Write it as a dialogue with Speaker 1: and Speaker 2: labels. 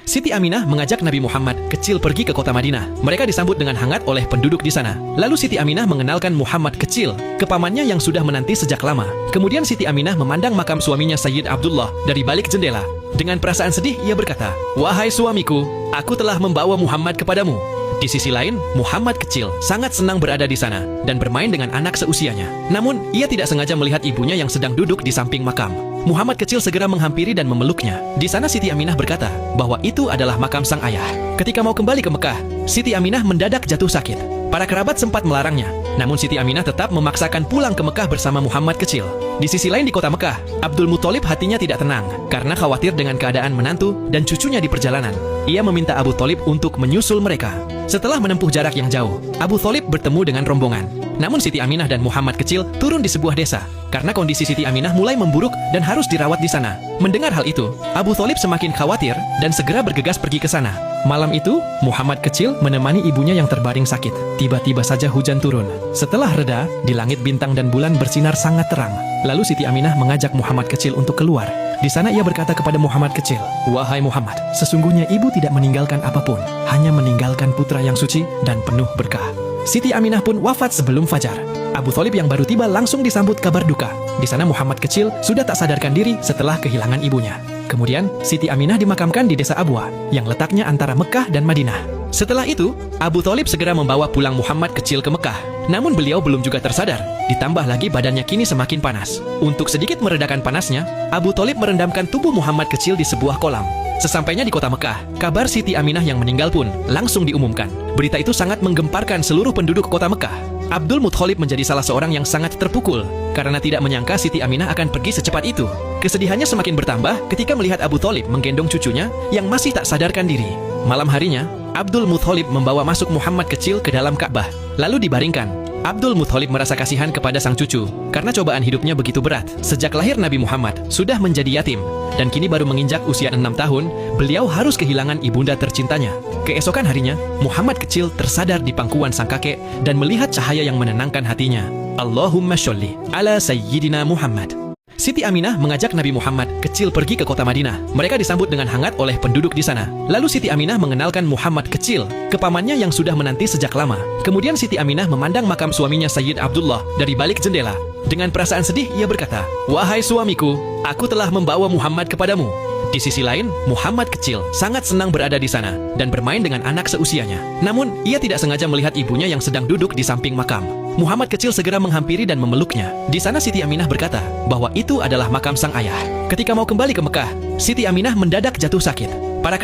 Speaker 1: Siti Aminah mengajak Nabi Muhammad kecil pergi ke kota Madinah. Mereka disambut dengan hangat oleh penduduk di sana. Lalu Siti Aminah mengenalkan Muhammad kecil ke pamannya yang sudah menanti sejak lama. Kemudian Siti Aminah memandang makam suaminya Sayyid Abdullah dari balik jendela. Dengan perasaan sedih, ia berkata, "Wahai suamiku, aku telah membawa Muhammad kepadamu." Di sisi lain, Muhammad kecil sangat senang berada di sana dan bermain dengan anak seusianya. Namun, ia tidak sengaja melihat ibunya yang sedang duduk di samping makam. Muhammad kecil segera menghampiri dan memeluknya. Di sana Siti Aminah berkata bahwa itu adalah makam sang ayah. Ketika mau kembali ke Mekah, Siti Aminah mendadak jatuh sakit. Para kerabat sempat melarangnya, namun Siti Aminah tetap memaksakan pulang ke Mekah bersama Muhammad kecil. Di sisi lain di kota Mekah, Abdul Muthalib hatinya tidak tenang karena khawatir dengan keadaan menantu dan cucunya di perjalanan. Ia meminta Abu Thalib untuk menyusul mereka. Setelah menempuh jarak yang jauh, Abu Thalib bertemu dengan rombongan. Namun Siti Aminah dan Muhammad kecil turun di sebuah desa karena kondisi Siti Aminah mulai memburuk dan harus dirawat di sana. Mendengar hal itu, Abu Thalib semakin khawatir dan segera bergegas pergi ke sana. Malam itu, Muhammad kecil menemani ibunya yang terbaring sakit. Tiba-tiba saja hujan turun. Setelah reda, di langit bintang dan bulan bersinar sangat terang. Lalu Siti Aminah mengajak Muhammad kecil untuk keluar. Di sana ia berkata kepada Muhammad kecil, "Wahai Muhammad, sesungguhnya ibu tidak meninggalkan apapun, hanya meninggalkan putra yang suci dan penuh berkah." Siti Aminah pun wafat sebelum fajar. Abu Thalib yang baru tiba langsung disambut kabar duka. Di sana Muhammad kecil sudah tak sadarkan diri setelah kehilangan ibunya. Kemudian, Siti Aminah dimakamkan di desa Abwa, yang letaknya antara Mekah dan Madinah. Setelah itu, Abu Thalib segera membawa pulang Muhammad kecil ke Mekah. Namun beliau belum juga tersadar, ditambah lagi badannya kini semakin panas. Untuk sedikit meredakan panasnya, Abu Thalib merendamkan tubuh Muhammad kecil di sebuah kolam. Sesampainya di kota Mekah, kabar Siti Aminah yang meninggal pun langsung diumumkan. Berita itu sangat menggemparkan seluruh penduduk kota Mekah. Abdul Muthalib menjadi salah seorang yang sangat terpukul karena tidak menyangka Siti Aminah akan pergi secepat itu. Kesedihannya semakin bertambah ketika melihat Abu Thalib menggendong cucunya yang masih tak sadarkan diri. Malam harinya, Abdul Muthalib membawa masuk Muhammad kecil ke dalam Ka'bah, lalu dibaringkan. Abdul Muthalib merasa kasihan kepada sang cucu karena cobaan hidupnya begitu berat. Sejak lahir Nabi Muhammad sudah menjadi yatim dan kini baru menginjak usia 6 tahun, beliau harus kehilangan ibunda tercintanya. Keesokan harinya, Muhammad kecil tersadar di pangkuan sang kakek dan melihat cahaya yang menenangkan hatinya. Allahumma sholli ala Sayyidina Muhammad. Siti Aminah mengajak Nabi Muhammad kecil pergi ke kota Madinah. Mereka disambut dengan hangat oleh penduduk di sana. Lalu Siti Aminah mengenalkan Muhammad kecil ke pamannya yang sudah menanti sejak lama. Kemudian Siti Aminah memandang makam suaminya Sayyid Abdullah dari balik jendela. Dengan perasaan sedih, ia berkata, "Wahai suamiku, aku telah membawa Muhammad kepadamu." Di sisi lain, Muhammad kecil sangat senang berada di sana dan bermain dengan anak seusianya. Namun, ia tidak sengaja melihat ibunya yang sedang duduk di samping makam. Muhammad kecil segera menghampiri dan memeluknya. Di sana Siti Aminah berkata bahwa itu adalah makam sang ayah. Ketika mau kembali ke Mekah, Siti Aminah mendadak jatuh sakit. Para